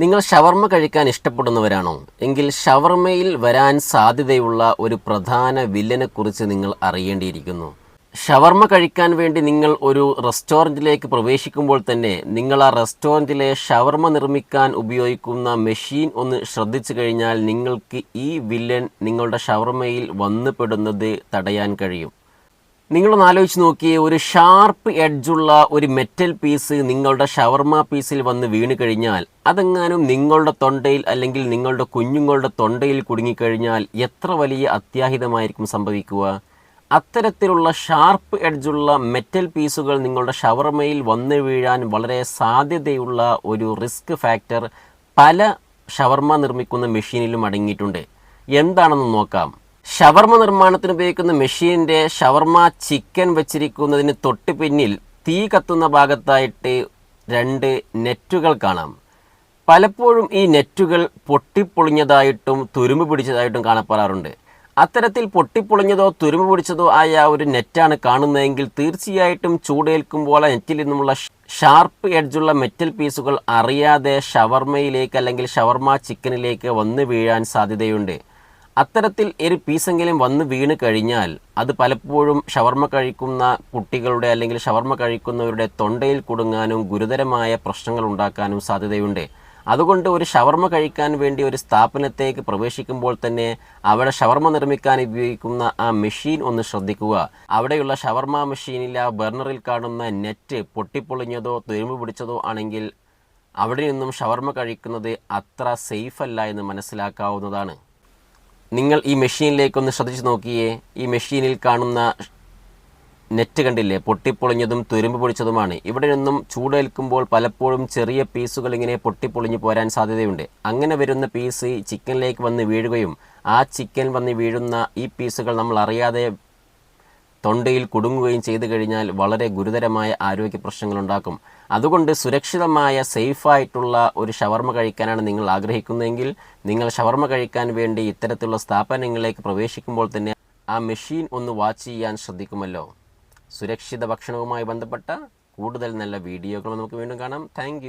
നിങ്ങൾ ഷവർമ്മ കഴിക്കാൻ ഇഷ്ടപ്പെടുന്നവരാണോ? എങ്കിൽ ഷവർമ്മയിൽ വരാൻ സാധ്യതയുള്ള ഒരു പ്രധാന വില്ലനെക്കുറിച്ച് നിങ്ങൾ അറിയേണ്ടിയിരിക്കുന്നു. ഷവർമ്മ കഴിക്കാൻ വേണ്ടി നിങ്ങൾ ഒരു റെസ്റ്റോറൻറ്റിലേക്ക് പ്രവേശിക്കുമ്പോൾ തന്നെ നിങ്ങൾ ആ റെസ്റ്റോറൻറ്റിലെ ഷവർമ്മ നിർമ്മിക്കാൻ ഉപയോഗിക്കുന്ന മെഷീൻ ഒന്ന് ശ്രദ്ധിച്ചു കഴിഞ്ഞാൽ നിങ്ങൾക്ക് ഈ വില്ലൻ നിങ്ങളുടെ ഷവർമ്മയിൽ വന്നുപെടുന്നത് തടയാൻ കഴിയും. നിങ്ങളൊന്ന് ആലോചിച്ച് നോക്കിയേ, ഒരു ഷാർപ്പ് എഡ്ജുള്ള ഒരു മെറ്റൽ പീസ് നിങ്ങളുടെ ഷവർമ്മ പീസിൽ വന്ന് വീണ് കഴിഞ്ഞാൽ അതെങ്ങാനും നിങ്ങളുടെ തൊണ്ടയിൽ അല്ലെങ്കിൽ നിങ്ങളുടെ കുഞ്ഞുങ്ങളുടെ തൊണ്ടയിൽ കുടുങ്ങിക്കഴിഞ്ഞാൽ എത്ര വലിയ അത്യാഹിതമായിരിക്കും സംഭവിക്കുക. അത്തരത്തിലുള്ള ഷാർപ്പ് എഡ്ജുള്ള മെറ്റൽ പീസുകൾ നിങ്ങളുടെ ഷവർമ്മയിൽ വന്ന് വീഴാൻ വളരെ സാധ്യതയുള്ള ഒരു റിസ്ക് ഫാക്ടർ പല ഷവർമ്മ നിർമ്മിക്കുന്ന മെഷീനിലും അടങ്ങിയിട്ടുണ്ട്. എന്താണെന്ന് നോക്കാം. ഷവർമ്മ നിർമ്മാണത്തിന് ഉപയോഗിക്കുന്ന മെഷീനിൻ്റെ ഷവർമ്മ ചിക്കൻ വെച്ചിരിക്കുന്നതിന് തൊട്ട് പിന്നിൽ തീ കത്തുന്ന ഭാഗത്തായിട്ട് 2 നെറ്റുകൾ കാണാം. പലപ്പോഴും ഈ നെറ്റുകൾ പൊട്ടിപ്പൊളിഞ്ഞതായിട്ടും തുരുമ്പ് പിടിച്ചതായിട്ടും കാണപ്പെടാറുണ്ട്. അത്തരത്തിൽ പൊട്ടിപ്പൊളിഞ്ഞതോ തുരുമ്പ് പിടിച്ചതോ ആയ ഒരു നെറ്റാണ് കാണുന്നതെങ്കിൽ തീർച്ചയായിട്ടും ചൂടേൽക്കുമ്പോൾ ആ നെറ്റിൽ നിന്നുമുള്ള ഷാർപ്പ് എഡ്ജുള്ള മെറ്റൽ പീസുകൾ അറിയാതെ ഷവർമ്മയിലേക്ക് അല്ലെങ്കിൽ ഷവർമ്മ ചിക്കനിലേക്ക് വന്ന് വീഴാൻ സാധ്യതയുണ്ട്. അത്തരത്തിൽ ഒരു പീസെങ്കിലും വന്ന് വീണ് കഴിഞ്ഞാൽ അത് പലപ്പോഴും ഷവർമ്മ കഴിക്കുന്ന കുട്ടികളുടെ അല്ലെങ്കിൽ ഷവർമ്മ കഴിക്കുന്നവരുടെ തൊണ്ടയിൽ കുടുങ്ങാനും ഗുരുതരമായ പ്രശ്നങ്ങൾ ഉണ്ടാക്കാനും സാധ്യതയുണ്ട്. അതുകൊണ്ട് ഒരു ഷവർമ്മ കഴിക്കാൻ വേണ്ടി ഒരു സ്ഥാപനത്തേക്ക് പ്രവേശിക്കുമ്പോൾ തന്നെ അവിടെ ഷവർമ്മ നിർമ്മിക്കാൻ ഉപയോഗിക്കുന്ന ആ മെഷീൻ ഒന്ന് ശ്രദ്ധിക്കുക. അവിടെയുള്ള ഷവർമ്മ മെഷീനിൽ ആ ബർണറിൽ കാണുന്ന നെറ്റ് പൊട്ടിപ്പൊളിഞ്ഞതോ തുരുമ്പ് പിടിച്ചതോ ആണെങ്കിൽ അവിടെ നിന്നും ഷവർമ്മ കഴിക്കുന്നത് അത്ര സേഫ് അല്ല എന്ന് മനസ്സിലാക്കാവുന്നതാണ്. നിങ്ങൾ ഈ മെഷീനിലേക്കൊന്ന് ശ്രദ്ധിച്ച് നോക്കിയേ. ഈ മെഷീനിൽ കാണുന്ന നെറ്റ് കണ്ടില്ലേ, പൊട്ടിപ്പൊളിഞ്ഞതും തുരുമ്പ് പൊടിച്ചതുമാണ്. ഇവിടെ നിന്നും ചൂടേൽക്കുമ്പോൾ പലപ്പോഴും ചെറിയ പീസുകൾ ഇങ്ങനെ പൊട്ടിപ്പൊളിഞ്ഞു പോരാൻ സാധ്യതയുണ്ട്. അങ്ങനെ വരുന്ന പീസ് ചിക്കനിലേക്ക് വന്ന് വീഴുകയും ആ ചിക്കൻ വന്ന് വീഴുന്ന ഈ പീസുകൾ നമ്മൾ അറിയാതെ തൊണ്ടയിൽ കുടുങ്ങുകയും ചെയ്തു കഴിഞ്ഞാൽ വളരെ ഗുരുതരമായ ആരോഗ്യ പ്രശ്നങ്ങൾ ഉണ്ടാക്കും. അതുകൊണ്ട് സുരക്ഷിതമായ സേഫായിട്ടുള്ള ഒരു ഷവർമ്മ കഴിക്കാനാണ് നിങ്ങൾ ആഗ്രഹിക്കുന്നതെങ്കിൽ നിങ്ങൾ ഷവർമ്മ കഴിക്കാൻ വേണ്ടി ഇത്തരത്തിലുള്ള സ്ഥാപനങ്ങളിലേക്ക് പ്രവേശിക്കുമ്പോൾ തന്നെ ആ മെഷീൻ ഒന്ന് വാച്ച് ചെയ്യാൻ ശ്രദ്ധിക്കുമല്ലോ. സുരക്ഷിത ഭക്ഷണവുമായി ബന്ധപ്പെട്ട കൂടുതൽ നല്ല വീഡിയോകൾ നമുക്ക് വീണ്ടും കാണാം. താങ്ക്